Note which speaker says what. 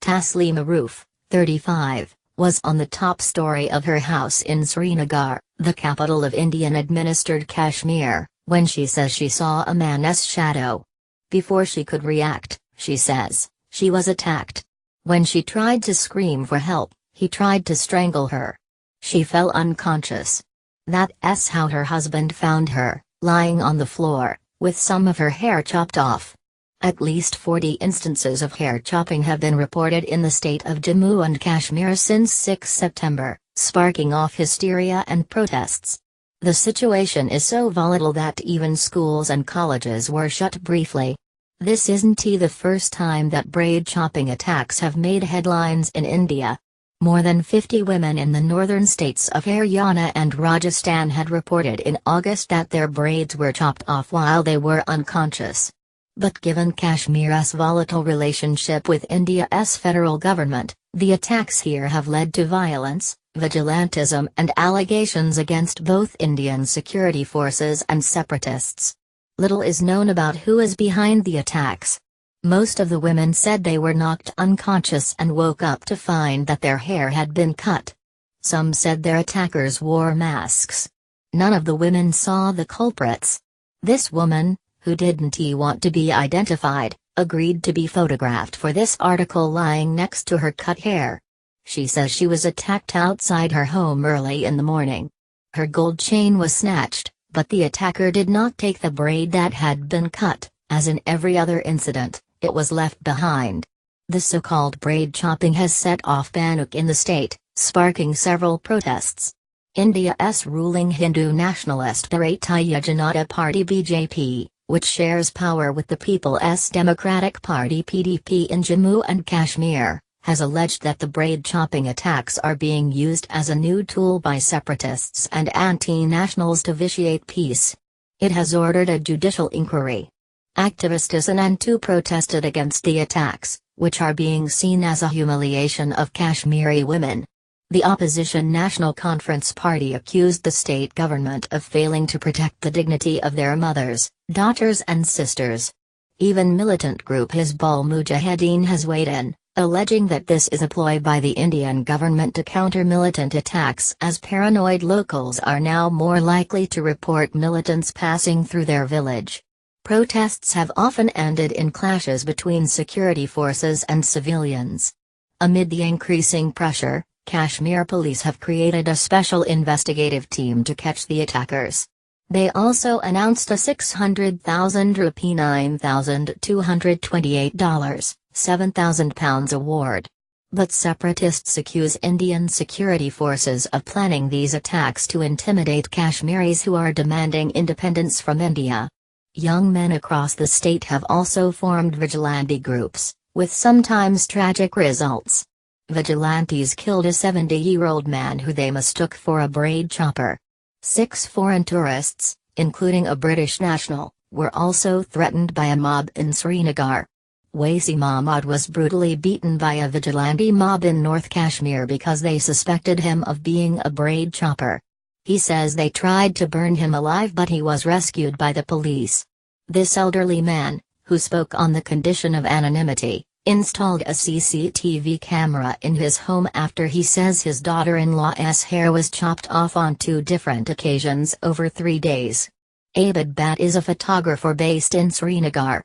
Speaker 1: Taslim Aroof, 35, was on the top story of her house in Srinagar, the capital of Indian-administered Kashmir, when she says she saw a man's shadow. Before she could react, she says, she was attacked. When she tried to scream for help, he tried to strangle her. She fell unconscious. That's how her husband found her, lying on the floor, with some of her hair chopped off. At least 40 instances of hair chopping have been reported in the state of Jammu and Kashmir since 6 September, sparking off hysteria and protests. The situation is so volatile that even schools and colleges were shut briefly. This isn't the first time that braid chopping attacks have made headlines in India. More than 50 women in the northern states of Haryana and Rajasthan had reported in August that their braids were chopped off while they were unconscious. But given Kashmir's volatile relationship with India's federal government, the attacks here have led to violence, vigilantism and allegations against both Indian security forces and separatists. Little is known about who is behind the attacks. Most of the women said they were knocked unconscious and woke up to find that their hair had been cut. Some said their attackers wore masks. None of the women saw the culprits. This woman, who didn't want to be identified, agreed to be photographed for this article lying next to her cut hair. She says she was attacked outside her home early in the morning. Her gold chain was snatched, but the attacker did not take the braid that had been cut. As in every other incident, it was left behind. The so-called braid chopping has set off panic in the state, sparking several protests. India's ruling Hindu nationalist Bharatiya Janata Party (BJP), which shares power with the People's Democratic Party (PDP) in Jammu and Kashmir, has alleged that the braid chopping attacks are being used as a new tool by separatists and anti-nationals to vitiate peace. It has ordered a judicial inquiry. Activists in Antu protested against the attacks, which are being seen as a humiliation of Kashmiri women. The opposition National Conference Party accused the state government of failing to protect the dignity of their mothers, daughters and sisters. Even militant group Hizbul Mujahideen has weighed in, alleging that this is a ploy by the Indian government to counter militant attacks, as paranoid locals are now more likely to report militants passing through their village. Protests have often ended in clashes between security forces and civilians. Amid the increasing pressure, Kashmir police have created a special investigative team to catch the attackers. They also announced a 600,000 rupee $9,228, £7,000 award. But separatists accuse Indian security forces of planning these attacks to intimidate Kashmiris who are demanding independence from India. Young men across the state have also formed vigilante groups, with sometimes tragic results. Vigilantes killed a 70-year-old man who they mistook for a braid chopper. 6 foreign tourists, including a British national, were also threatened by a mob in Srinagar. Wasim Ahmad was brutally beaten by a vigilante mob in North Kashmir because they suspected him of being a braid chopper. He says they tried to burn him alive but he was rescued by the police. This elderly man, who spoke on the condition of anonymity, installed a CCTV camera in his home after he says his daughter-in-law's hair was chopped off on 2 different occasions over 3 days. Abid Bhatt is a photographer based in Srinagar.